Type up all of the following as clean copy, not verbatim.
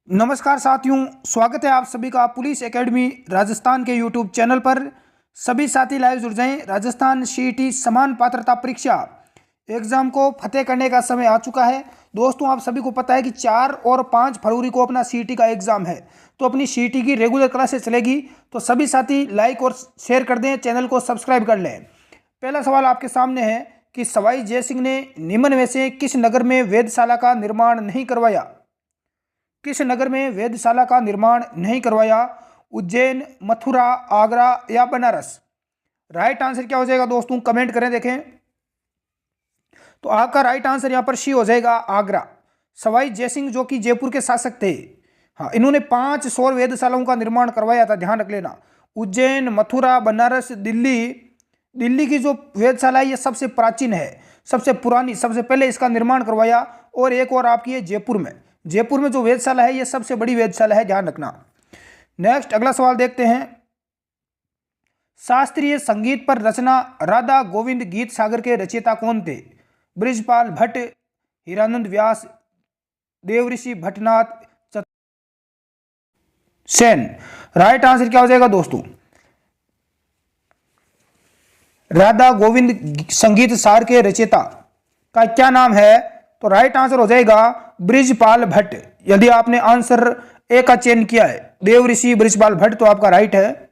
नमस्कार साथियों, स्वागत है आप सभी का पुलिस एकेडमी राजस्थान के यूट्यूब चैनल पर। सभी साथी लाइव जुड़ जाएं। राजस्थान सीईटी समान पात्रता परीक्षा एग्जाम को फतेह करने का समय आ चुका है। दोस्तों, आप सभी को पता है कि 4 और 5 फरवरी को अपना सीईटी का एग्जाम है, तो अपनी सीईटी की रेगुलर क्लासेस चलेगी। तो सभी साथी लाइक और शेयर कर दें, चैनल को सब्सक्राइब कर लें। पहला सवाल आपके सामने है कि सवाई जयसिंह ने निम्न में से किस नगर में वेधशाला का निर्माण नहीं करवाया? किस नगर में वेधशाला का निर्माण नहीं करवाया? उज्जैन, मथुरा, आगरा या बनारस? राइट आंसर क्या हो जाएगा दोस्तों, कमेंट करें देखें। तो आपका राइट आंसर यहां पर सी हो जाएगा, आगरा। सवाई जयसिंह जो कि जयपुर के शासक थे, हाँ, इन्होंने 5 सौर वेधशालाओं का निर्माण करवाया था, ध्यान रख लेना। उज्जैन, मथुरा, बनारस, दिल्ली की जो वेधशाला है ये सबसे प्राचीन है, सबसे पुरानी, सबसे पहले इसका निर्माण करवाया। और एक और आपकी है जयपुर में जो वेधशाला है ये सबसे बड़ी वेधशाला है, ध्यान रखना। नेक्स्ट अगला सवाल देखते हैं। शास्त्रीय संगीत पर रचना राधा गोविंद गीत सागर के रचयिता कौन थे? बृजपाल भट्ट, हीरानंद व्यास, देवऋषि भट्टनाथ, सेन। राइट आंसर क्या हो जाएगा दोस्तों? राधा गोविंद संगीत सार के रचयिता का क्या नाम है? तो राइट आंसर हो जाएगा बृजपाल भट्ट। यदि आपने आंसर ए का चयन किया है, देवऋषि बृजपाल भट्ट, तो आपका राइट है।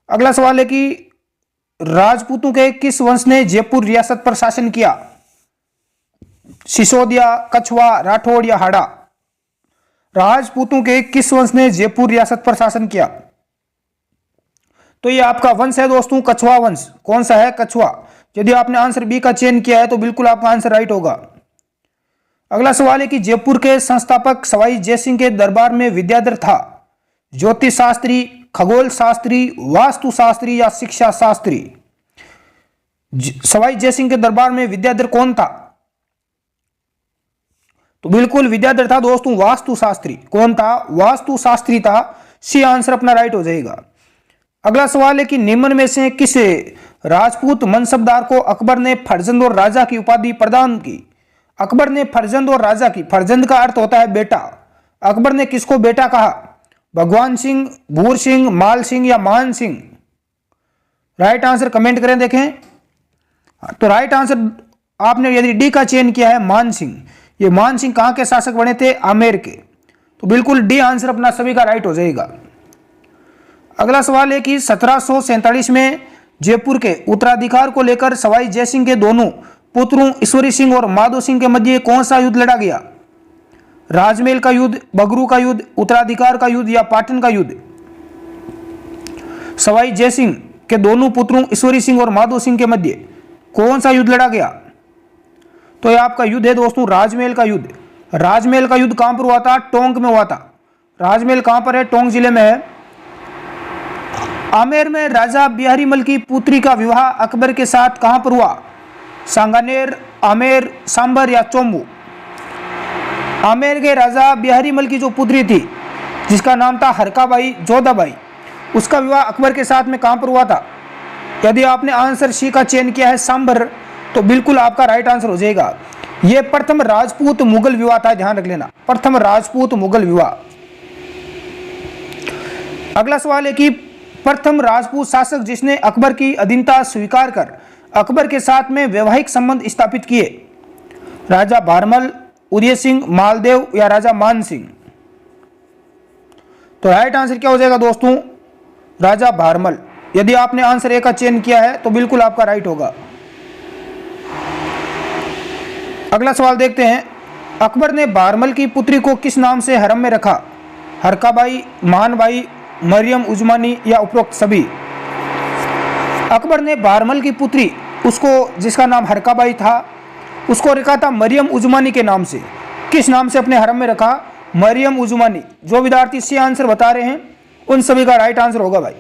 अगला सवाल है कि राजपूतों के किस वंश ने जयपुर रियासत पर शासन किया? सिसोदिया, कछवा, राठौड़ या हाड़ा? राजपूतों के किस वंश ने जयपुर रियासत पर शासन किया? तो ये आपका वंश है दोस्तों, कछवा वंश। कौन सा है? कछवा। यदि आपने आंसर बी का चयन किया है तो बिल्कुल आपका आंसर राइट होगा। अगला सवाल है कि जयपुर के संस्थापक सवाई जयसिंह के दरबार में विद्याधर था ज्योतिष शास्त्री, खगोल शास्त्री, वास्तु शास्त्री या शिक्षा शास्त्री? सवाई जयसिंह के दरबार में विद्याधर कौन था? तो बिल्कुल विद्याधर था दोस्तों, वास्तु शास्त्री। कौन था? वास्तु शास्त्री था। सी आंसर अपना राइट हो जाएगा। अगला सवाल है कि निम्न में से किस राजपूत मनसबदार को अकबर ने फर्जंद और राजा की उपाधि प्रदान की? अकबर ने फर्जंद और राजा की, फर्जंद का अर्थ होता है बेटा। अकबर ने किसको बेटा कहा? भगवान सिंह, भूर सिंह, माल सिंह या मान सिंह? राइट आंसर कमेंट करें देखें। तो राइट आंसर आपने यदि डी का चयन किया है, मान सिंह। ये मान सिंह कहां के शासक बने थे? आमेर के। तो बिल्कुल डी आंसर अपना सभी का राइट हो जाएगा। अगला सवाल है कि 1747 में जयपुर के उत्तराधिकार को लेकर सवाई जयसिंह के दोनों पुत्रों ईश्वरी सिंह और माधो सिंह के मध्य कौन सा युद्ध लड़ा गया? राजमहल का युद्ध, बगरू का युद्ध, उत्तराधिकार का युद्ध या पाटन का युद्ध? सवाई जयसिंह के दोनों पुत्रों ईश्वरी सिंह और माधो सिंह के मध्य कौन सा युद्ध लड़ा गया? तो यह आपका युद्ध है दोस्तों, राजमहल का युद्ध। राजमहल का युद्ध कहां पर हुआ था? टोंक में हुआ था। राजमहल कहां पर है? टोंक जिले में है। आमेर में राजा बिहारी मल की पुत्री का विवाह अकबर के साथ कहां पर हुआ? सांगानेर, आमेर, सांबर या चोम्बू? आमेर के राजा बिहारी मल की जो पुत्री थी, जिसका नाम था हरकाबाई जोधाबाई, उसका विवाह अकबर के साथ में कहां पर हुआ था? यदि आपने आंसर सी का चयन किया है, सांबर, तो बिल्कुल आपका राइट आंसर हो जाएगा। यह प्रथम राजपूत मुगल विवाह था, ध्यान रख लेना, प्रथम राजपूत मुगल विवाह। अगला सवाल है कि प्रथम राजपूत शासक जिसने अकबर की अधीनता स्वीकार कर अकबर के साथ में वैवाहिक संबंध स्थापित किए? राजा भारमल, उदय सिंह, मालदेव या राजा मान सिंह? तो राइट आंसर क्या हो जाएगा दोस्तों? राजा भारमल। यदि आपने आंसर ए का चयन किया है तो बिल्कुल आपका राइट होगा। अगला सवाल देखते हैं। अकबर ने भारमल की पुत्री को किस नाम से हरम में रखा? हरकाबाई, मानबाई, मरियम उजमानी या उपरोक्त सभी? अकबर ने भारमल की पुत्री, उसको जिसका नाम हरकाबाई था, उसको रखा था मरियम उजमानी के नाम से। किस नाम से अपने हरम में रखा? मरियम उजमानी। जो विद्यार्थी सी आंसर बता रहे हैं उन सभी का राइट आंसर होगा भाई।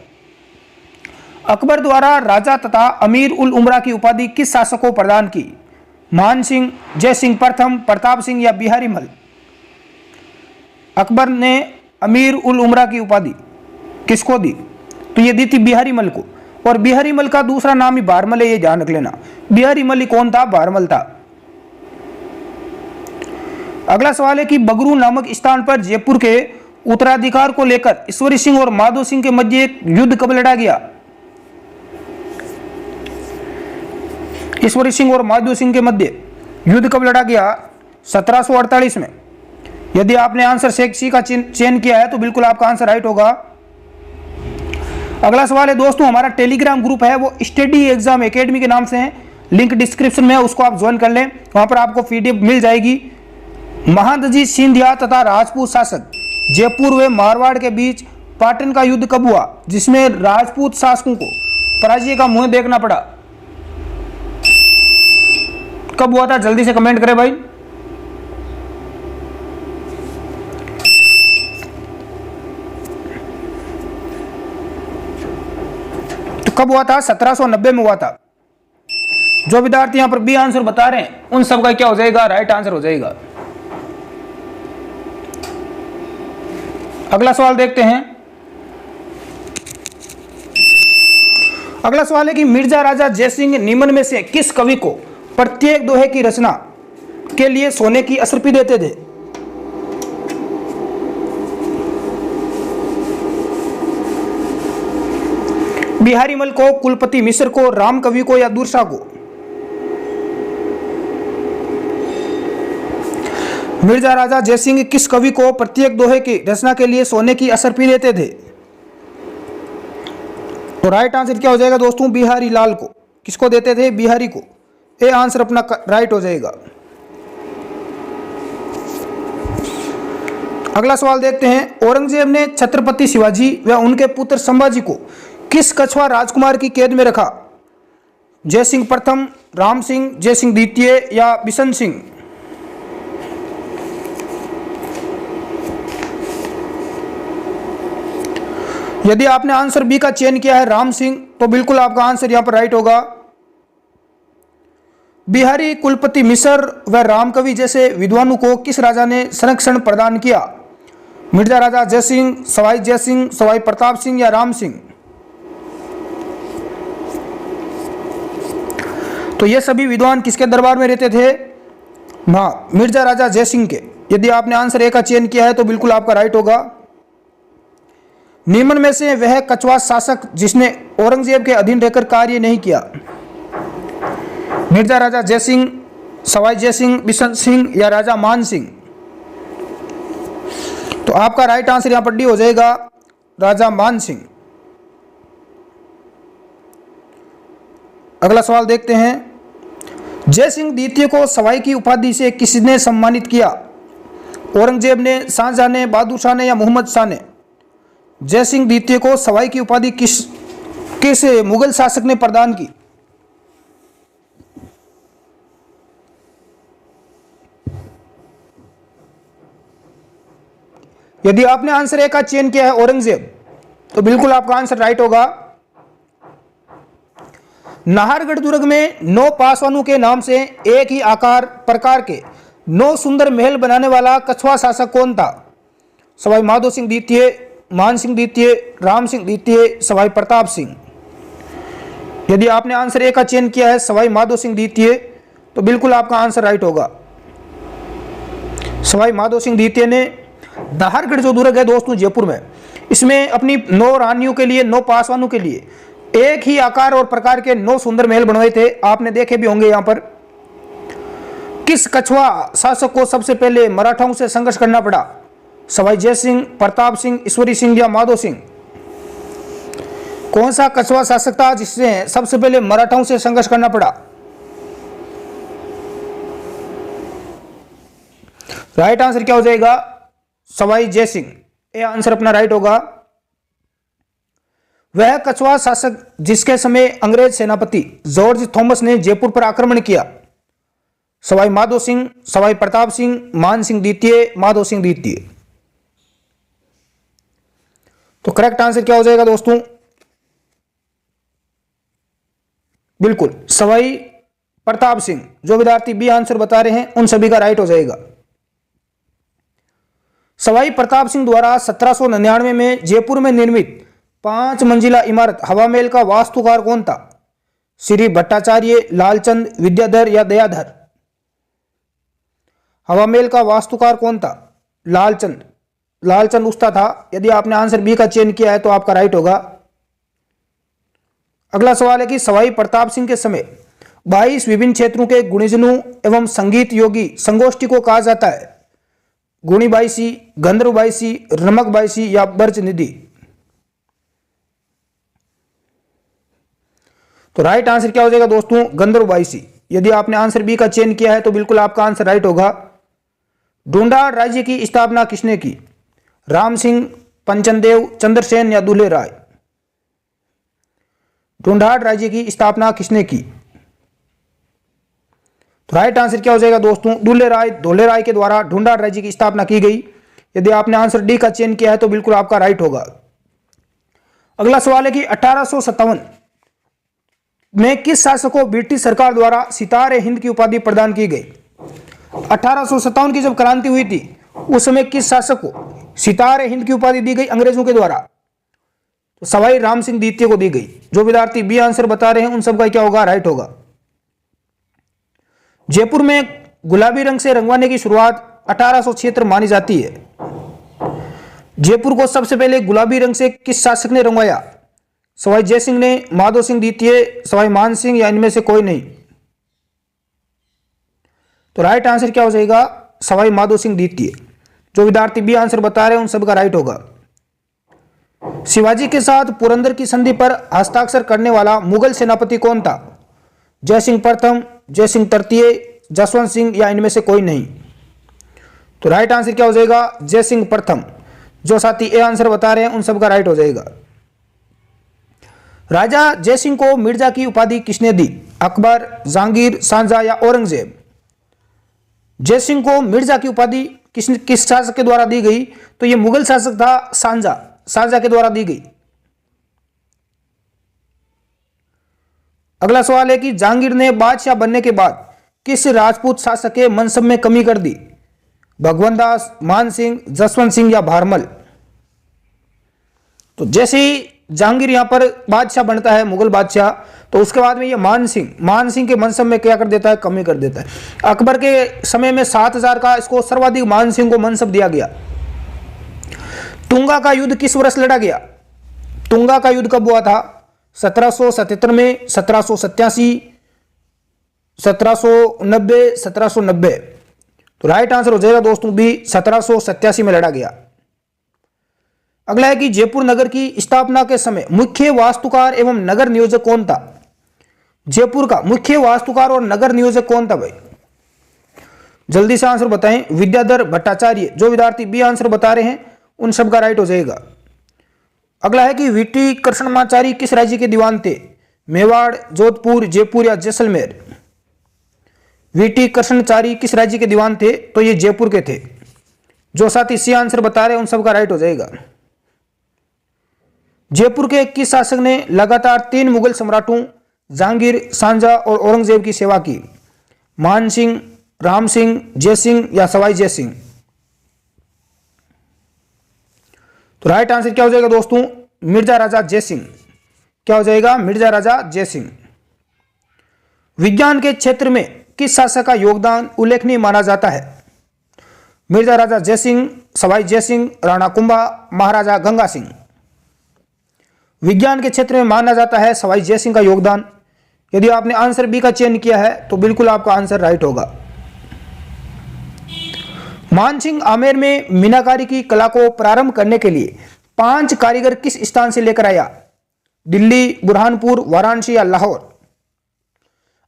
अकबर द्वारा राजा तथा अमीर उल उमरा की उपाधि किस शासक को प्रदान की? मान सिंह, जय सिंह प्रथम, प्रताप सिंह या बिहारी मल? अकबर ने अमीर उल उमरा की उपाधि किसको दी? तो ये दी थी बिहारी मल को। और बिहारी मल का दूसरा नाम ही भारमल है, ये ध्यान रख लेना। बिहारी मल कौन था? भारमल था। अगला सवाल है कि बगरू नामक स्थान पर जयपुर के उत्तराधिकार को लेकर ईश्वरी सिंह और माधो सिंह के मध्य एक युद्ध कब लड़ा गया? ईश्वरी सिंह और माधो सिंह के मध्य युद्ध कब लड़ा गया? 1748 में। यदि आपने आंसर सी का चयन किया है तो बिल्कुल आपका आंसर राइट होगा। अगला सवाल है दोस्तों, हमारा टेलीग्राम ग्रुप है वो स्टडी एग्जाम एकेडमी के नाम से है, लिंक डिस्क्रिप्शन में है, उसको आप ज्वाइन कर लें, वहां पर आपको पीडीएफ मिल जाएगी। महादजी सिंधिया तथा राजपूत शासक जयपुर व मारवाड़ के बीच पाटन का युद्ध कब हुआ, जिसमें राजपूत शासकों को पराजय का मुंह देखना पड़ा? कब हुआ था? जल्दी से कमेंट करें भाई। तो कब हुआ था? 1790 में हुआ था। जो विद्यार्थी यहां पर बी आंसर बता रहे हैं उन सब का क्या हो जाएगा? राइट आंसर हो जाएगा। अगला सवाल देखते हैं। अगला सवाल है कि मिर्जा राजा जयसिंह निम्न में से किस कवि को प्रत्येक दोहे की रचना के लिए सोने की असरपी देते थे? बिहारी मल को, कुलपति मिश्र को, राम कवि को या दूरशाह को? मिर्जा राजा जयसिंह किस कवि को प्रत्येक दोहे की रचना के लिए सोने की असरपी देते थे? तो राइट आंसर क्या हो जाएगा दोस्तों? बिहारी लाल को। किसको देते थे? बिहारी को। ये आंसर अपना राइट हो जाएगा। अगला सवाल देखते हैं। औरंगजेब ने छत्रपति शिवाजी व उनके पुत्र संभाजी को किस कछुआ राजकुमार की कैद में रखा? जयसिंह प्रथम, राम सिंह, जयसिंह द्वितीय या बिशन सिंह? यदि आपने आंसर बी का चयन किया है राम सिंह, तो बिल्कुल आपका आंसर यहां पर राइट होगा। बिहारी, कुलपति मिश्र व रामकवि जैसे विद्वानों को किस राजा ने संरक्षण प्रदान किया? मिर्जा राजा जयसिंह, सवाई जयसिंह, सवाई प्रताप सिंह या राम सिंह? तो ये सभी विद्वान किसके दरबार में रहते थे? हाँ, मिर्जा राजा जयसिंह के। यदि आपने आंसर ए का चयन किया है तो बिल्कुल आपका राइट होगा। निम्न में से वह कछुआ शासक जिसने औरंगजेब के अधीन रहकर कार्य नहीं किया? मिर्जा राजा जयसिंह, सवाई जयसिंह, बिशन सिंह या राजा मान सिंह? तो आपका राइट आंसर यहां पर डी हो जाएगा, राजा मान सिंह। अगला सवाल देखते हैं। जयसिंह द्वितीय को सवाई की उपाधि से किसने सम्मानित किया? औरंगजेब ने, शाहजहां ने, बहादुर शाह ने या मोहम्मद शाह ने? जयसिंह द्वितीय को सवाई की उपाधि किस मुगल शासक ने प्रदान की? यदि आपने आंसर ए का चयन किया है औरंगजेब, तो बिल्कुल आपका आंसर राइट होगा। नाहरगढ़ दुर्ग में 9 पासवानों के नाम से एक ही आकार प्रकार के 9 सुंदर महल बनाने वाला कछुआ शासक कौन था? सवाई माधो सिंह द्वितीय, मान सिंह द्वितीय, राम सिंह द्वितीय, सवाई प्रताप सिंह? यदि आपने आंसर ए का चयन किया है सवाई माधो सिंह द्वितीय, तो बिल्कुल आपका आंसर राइट होगा। सवाई माधो सिंह द्वितीय ने नाहरगढ़ जो दुर्ग है दोस्तों जयपुर में, इसमें अपनी 9 रानियों के लिए, 9 पासवानों के लिए एक ही आकार और प्रकार के 9 सुंदर महल बनवाए थे। आपने देखे भी होंगे। यहां पर किस कछुआ शासक को सबसे पहले मराठाओं से संघर्ष करना पड़ा? सवाई जयसिंह, प्रताप सिंह, ईश्वरी सिंह या माधो सिंह? कौन सा कछुआ शासक था जिससे सबसे पहले मराठाओं से संघर्ष करना पड़ा? राइट आंसर क्या हो जाएगा? सवाई जयसिंह। यह आंसर अपना राइट होगा। वह कछुआ शासक जिसके समय अंग्रेज सेनापति जॉर्ज थॉमस ने जयपुर पर आक्रमण किया? सवाई माधो सिंह, सवाई प्रताप सिंह, मान सिंह द्वितीय, माधो सिंह द्वितीय? तो करेक्ट आंसर क्या हो जाएगा दोस्तों? बिल्कुल सवाई प्रताप सिंह। जो विद्यार्थी बी आंसर बता रहे हैं उन सभी का राइट हो जाएगा। सवाई प्रताप सिंह द्वारा 1799 में जयपुर में निर्मित 5 मंजिला इमारत हवा महल का वास्तुकार कौन था? श्री भट्टाचार्य, लालचंद, विद्याधर या दयाधर? हवा महल का वास्तुकार कौन था? लालचंद। लालचंद उस्ता था। यदि आपने आंसर बी का चयन किया है तो आपका राइट होगा। अगला सवाल है कि सवाई प्रताप सिंह के समय 22 विभिन्न क्षेत्रों के गुणीजनों एवं संगीत योगी संगोष्ठी को कहा जाता है? गुणी बाईसी, गंधर्व बाईसी, रमक बाईसी या बर्ज निधि? तो राइट आंसर क्या हो जाएगा दोस्तों? गंधर्व बाईसी। यदि आपने आंसर बी का चयन किया है तो बिल्कुल आपका आंसर राइट होगा। ढूंढाड़ राज्य की स्थापना किसने की? राम सिंह, पंचनदेव, चंद्रसेन या दुल्हे राय? ढूंढाड़ राज्य की स्थापना किसने की? तो राइट आंसर क्या हो जाएगा दोस्तों? दुल्हे राय के द्वारा ढूंढाड़ राज्य की स्थापना की गई। यदि आपने आंसर डी का चयन किया है तो बिल्कुल आपका राइट होगा। अगला सवाल है कि 1857 में किस शासक को ब्रिटिश सरकार द्वारा सितारे हिंद की उपाधि प्रदान की गई? 1857 की जब क्रांति हुई थी उस समय किस शासक को सितारे हिंद की उपाधि दी गई अंग्रेजों के द्वारा? तो सवाई राम सिंह द्वितीय को दी गई। जो विद्यार्थी बी आंसर बता रहे हैं उन सबका क्या होगा? राइट होगा। जयपुर में गुलाबी रंग से रंगवाने की शुरुआत 1876 मानी जाती है। जयपुर को सबसे पहले गुलाबी रंग से किस शासक ने रंगवाया? सवाई जयसिंह ने, माधो सिंह द्वितीय, सवाई मान सिंह या इनमें से कोई नहीं? तो राइट आंसर क्या हो जाएगा? सवाई माधो सिंह द्वितीय। जो विद्यार्थी बी आंसर बता रहे हैं उन सबका राइट होगा। शिवाजी के साथ पुरंदर की संधि पर हस्ताक्षर करने वाला मुगल सेनापति कौन था? जयसिंह प्रथम, जयसिंह तृतीय, जसवंत सिंह या इनमें से कोई नहीं? तो राइट आंसर क्या हो जाएगा? जयसिंह प्रथम। जो साथी ए आंसर बता रहे हैं उन सबका राइट हो जाएगा। राजा जयसिंह को मिर्जा की उपाधि किसने दी? अकबर, जहांगीर, शाहजहां या औरंगजेब? जयसिंह को मिर्जा की उपाधि किस शासक के द्वारा दी गई? तो यह मुगल शासक था शाहजहां के द्वारा दी गई। अगला सवाल है कि जहांगीर ने बादशाह बनने के बाद किस राजपूत शासक के मनसब में कमी कर दी? भगवंत दास, मान सिंह, जसवंत सिंह या भारमल? तो जैसे ही जहांगीर यहां पर बादशाह बनता है, मुगल बादशाह, तो उसके बाद में ये मान सिंह के मनसब में क्या कर देता है? कमी कर देता है। अकबर के समय में 7000 का इसको सर्वाधिक मान सिंह को मनसब दिया गया। तुंगा का युद्ध किस वर्ष लड़ा गया? तुंगा का युद्ध कब हुआ था? 1777 में, 1787, 1790, 1790? तो राइट आंसर हो जाएगा दोस्तों बी, 1787 में लड़ा गया। अगला है कि जयपुर नगर की स्थापना के समय मुख्य वास्तुकार एवं नगर नियोजक कौन था? जयपुर का मुख्य वास्तुकार और नगर नियोजक कौन था भाई? जल्दी से आंसर बताएं। विद्याधर भट्टाचार्य। जो विद्यार्थी बी आंसर बता रहे हैं उन सब का राइट हो जाएगा। अगला है कि वीटी कृष्णमाचारी किस राज्य के दीवान थे? मेवाड़, जोधपुर, जयपुर या जैसलमेर? वीटी कृष्णचारी किस राज्य के दीवान थे? तो ये जयपुर के थे। जो साथी सी आंसर बता रहे हैं उन सबका राइट हो जाएगा। जयपुर के किस शासक ने लगातार 3 मुगल सम्राटों जहांगीर, शाहजहां और औरंगजेब की सेवा की? मान सिंह, राम सिंह, जयसिंह या सवाई जयसिंह? तो राइट आंसर क्या हो जाएगा दोस्तों? मिर्जा राजा जयसिंह। क्या हो जाएगा? मिर्जा राजा जयसिंह। विज्ञान के क्षेत्र में किस शासक का योगदान उल्लेखनीय माना जाता है? मिर्जा राजा जयसिंह, सवाई जयसिंह, राणा कुंभा, महाराजा गंगा सिंह? विज्ञान के क्षेत्र में माना जाता है सवाई जयसिंह का योगदान। यदि आपने आंसर बी का चयन किया है तो बिल्कुल आपका आंसर राइट होगा। मानसिंह आमेर में मीनाकारी की कला को प्रारंभ करने के लिए 5 कारीगर किस स्थान से लेकर आया? दिल्ली, बुरहानपुर, वाराणसी या लाहौर?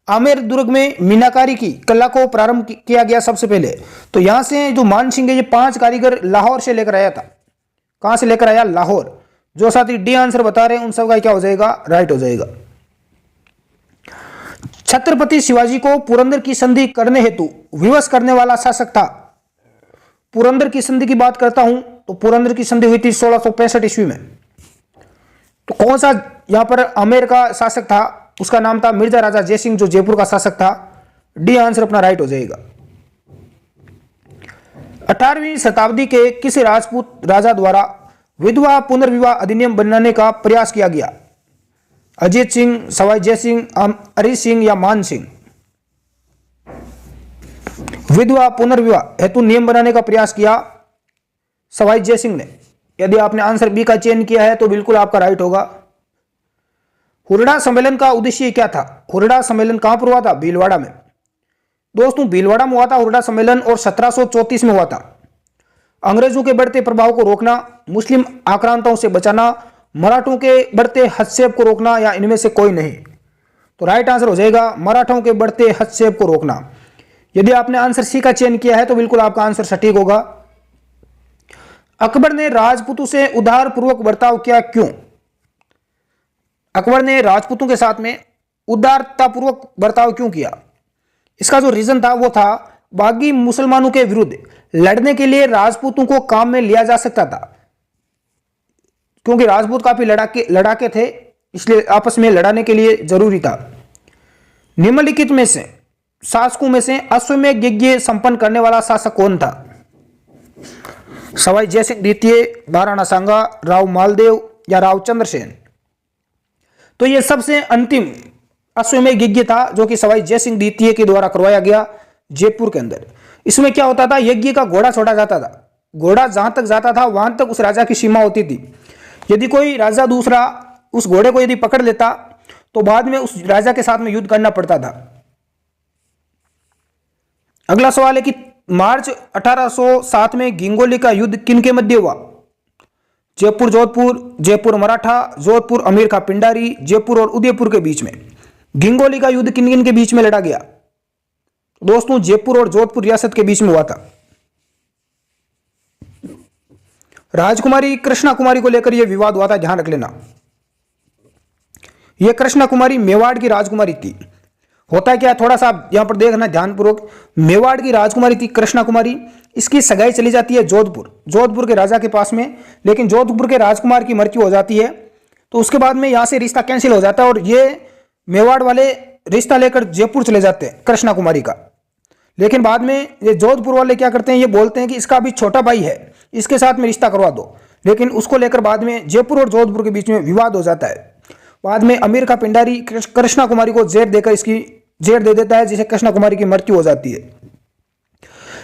आमेर दुर्ग में मीनाकारी की कला को प्रारंभ किया गया सबसे पहले, तो यहां से जो मानसिंह है ये 5 कारीगर लाहौर से लेकर आया था। कहां से लेकर आया? लाहौर। जो साथी डी आंसर बता रहे हैं उन सबका क्या हो जाएगा? राइट हो जाएगा। छत्रपति शिवाजी को पुरंदर की संधि करने हेतु विवश करने वाला शासक था? पुरंदर की संधि की बात करता हूं तो पुरंदर की संधि हुई थी 1665 ईस्वी में। तो कौन सा यहां पर आमेर का शासक था? उसका नाम था मिर्जा राजा जयसिंह, जो जयपुर का शासक था। डी आंसर अपना राइट हो जाएगा। 18वीं शताब्दी के किस राजपूत राजा द्वारा विधवा पुनर्विवाह अधिनियम बनाने का प्रयास किया गया? अजीत सिंह, सवाई जयसिंह, अरिजीत सिंह या मान सिंह? विधवा पुनर्विवाह हेतु नियम बनाने का प्रयास किया सवाई जय सिंह ने। यदि आपने आंसर बी का चयन किया है तो बिल्कुल आपका राइट होगा। हुरडा सम्मेलन का उद्देश्य क्या था? हुरडा सम्मेलन कहां पर हुआ था? भीलवाड़ा में। दोस्तों भीलवाड़ा में हुआ था हुरडा सम्मेलन और 1734 में हुआ था। अंग्रेजों के बढ़ते प्रभाव को रोकना, मुस्लिम आक्रांताओं से बचाना, मराठों के बढ़ते हस्तक्षेप को रोकना, या इनमें से कोई नहीं। तो राइट आंसर हो जाएगा मराठों के बढ़ते हस्तक्षेप को रोकना। यदि आपने आंसर सी का चयन किया है तो बिल्कुल आपका आंसर सटीक होगा। अकबर ने राजपूतों से उदारपूर्वक बर्ताव किया क्यों? अकबर ने राजपूतों के साथ में उदारतापूर्वक बर्ताव क्यों किया? इसका जो रीजन था वो था बागी मुसलमानों के विरुद्ध लड़ने के लिए राजपूतों को काम में लिया जा सकता था, क्योंकि राजपूत काफी लड़ाके थे, इसलिए आपस में लड़ाने के लिए जरूरी था। निम्नलिखित में से शासकों में से अश्वमेध यज्ञ संपन्न करने वाला शासक कौन था? सवाई जयसिंह द्वितीय, महाराणा सांगा, राव मालदेव या राव चंद्रसेन? तो यह सबसे अंतिम अश्वमेध यज्ञ था जो कि सवाई जयसिंह द्वितीय के द्वारा करवाया गया जयपुर के अंदर। इसमें क्या होता था, यज्ञ का घोड़ा छोड़ा जाता था। घोड़ा जहां तक जाता था वहां तक उस राजा की सीमा होती थी। यदि कोई राजा दूसरा उस घोड़े को यदि पकड़ लेता तो बाद में उस राजा के साथ में युद्ध करना पड़ता था। अगला सवाल है कि मार्च 1807 में गिंगोली का युद्ध किन के मध्य हुआ? जयपुर जोधपुर, जयपुर मराठा, जोधपुर अमीर का पिंडारी, जयपुर और उदयपुर के बीच में। गिंगोली का युद्ध किन किन के बीच में लड़ा गया? दोस्तों जयपुर और जोधपुर रियासत के बीच में हुआ था। राजकुमारी कृष्णा कुमारी को लेकर यह विवाद हुआ था, ध्यान रख लेना। यह कृष्णा कुमारी मेवाड़ की राजकुमारी थी। होता क्या, थोड़ा सा यहां पर देखना ध्यानपूर्वक। मेवाड़ की राजकुमारी थी कृष्णा कुमारी। इसकी सगाई चली जाती है जोधपुर के राजा के पास में, लेकिन जोधपुर के राजकुमार की मृत्यु हो जाती है, तो उसके बाद में यहां से रिश्ता कैंसिल हो जाता है और ये मेवाड़ वाले रिश्ता लेकर जयपुर चले जाते हैं कृष्णा कुमारी का। लेकिन बाद में ये जोधपुर वाले क्या करते हैं, ये बोलते हैं कि इसका अभी छोटा भाई है, इसके साथ में रिश्ता करवा दो। लेकिन उसको लेकर बाद में जयपुर और जोधपुर के बीच में विवाद हो जाता है। बाद में अमीर का पिंडारी कृष्णा कुमारी को जेर देकर इसकी जेर दे देता है, जिसे कृष्णा कुमारी की मृत्यु हो जाती है।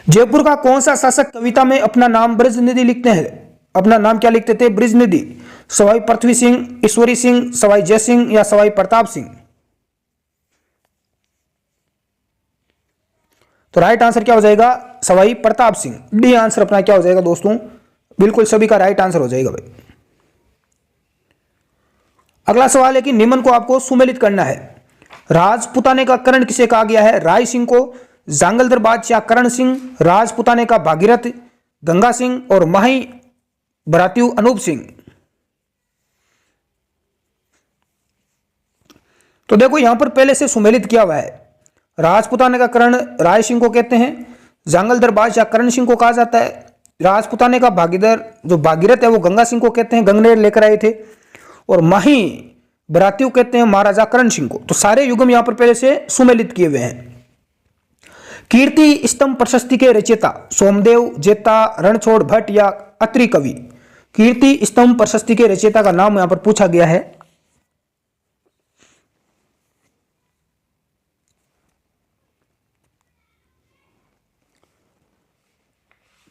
जयपुर का कौन सा शासक कविता में अपना नाम ब्रजनिधि लिखते हैं? अपना नाम क्या लिखते थे? ब्रजनिधि। सवाई पृथ्वी सिंह, ईश्वरी सिंह, सवाई जय सिंह या सवाई प्रताप सिंह? तो राइट आंसर क्या हो जाएगा? सवाई प्रताप सिंह। डी आंसर अपना क्या हो जाएगा दोस्तों? बिल्कुल सभी का राइट आंसर हो जाएगा भाई। अगला सवाल है कि निम्न को आपको सुमेलित करना है। राजपुताने का करण किसे कहा गया है? राय सिंह को, जांगलदर बादशाह करण सिंह, राजपुताने का भागीरथ गंगा सिंह और माही भरात्यू अनूप सिंह। तो देखो यहां पर पहले से सुमेलित किया हुआ है। राजपुताने का करण राय सिंह को कहते हैं, जांगलदर बादशाह करण सिंह को कहा जाता है, राजपुताने का भागीरथ जो भागीरथ है वो गंगा सिंह को कहते हैं, गंगनेर लेकर आए थे, और माही भरात्यू कहते हैं महाराजा करण सिंह को। तो सारे युगम यहां पर पहले से सुमेलित किए हुए हैं। कीर्ति स्तंभ प्रशस्ति के रचयिता सोमदेव, जेता, रणछोड़ भट्ट या अत्रि कवि? कीर्ति स्तंभ प्रशस्ति के रचयिता का नाम यहां पर पूछा गया है।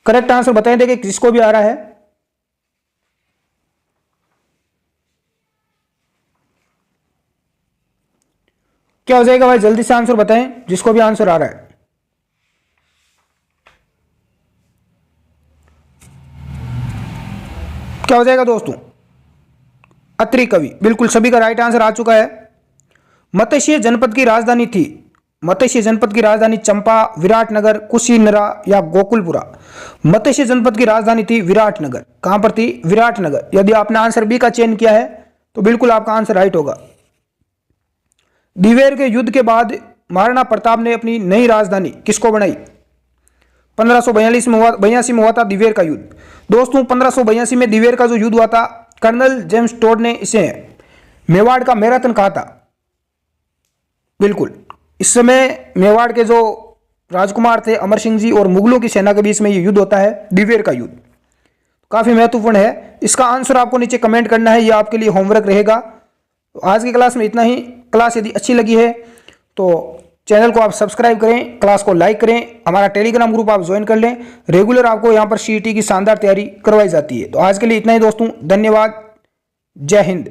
करेक्ट आंसर बताएं, देखिए किसको भी आ रहा है। क्या हो जाएगा भाई? जल्दी से आंसर बताएं जिसको भी आंसर आ रहा है। क्या हो जाएगा दोस्तों? अत्रि कवि। बिल्कुल सभी का राइट आंसर आ चुका है। मत्स्य जनपद की राजधानी थी। मत्स्य जनपद की राजधानी चंपा, विराटनगर, कुशीनरा या गोकुलपुरा? मत्स्य जनपद की राजधानी थी विराटनगर। कहां पर थी? विराटनगर। यदि आपने आंसर बी का चयन किया है तो बिल्कुल आपका आंसर राइट होगा। दिवेर के युद्ध के बाद महाराणा प्रताप ने अपनी नई राजधानी किसको बनाई? 1582 में हुआ था दिवेर का युद्ध। दोस्तों 1582 में दिवेर का जो युद्ध हुआ था, कर्नल जेम्स टोड ने इसे मेवाड़ का मैराथन कहा था। बिल्कुल इस समय मेवाड़ के जो राजकुमार थे अमर सिंह जी और मुगलों की सेना के बीच में ये युद्ध होता है, दिवेर का युद्ध। काफी महत्वपूर्ण है। इसका आंसर आपको नीचे कमेंट करना है, यह आपके लिए होमवर्क रहेगा। आज की क्लास में इतना ही। क्लास यदि अच्छी लगी है तो चैनल को आप सब्सक्राइब करें, क्लास को लाइक करें, हमारा टेलीग्राम ग्रुप आप ज्वाइन कर लें। रेगुलर आपको यहाँ पर सीईटी की शानदार तैयारी करवाई जाती है। तो आज के लिए इतना ही दोस्तों, धन्यवाद, जय हिंद।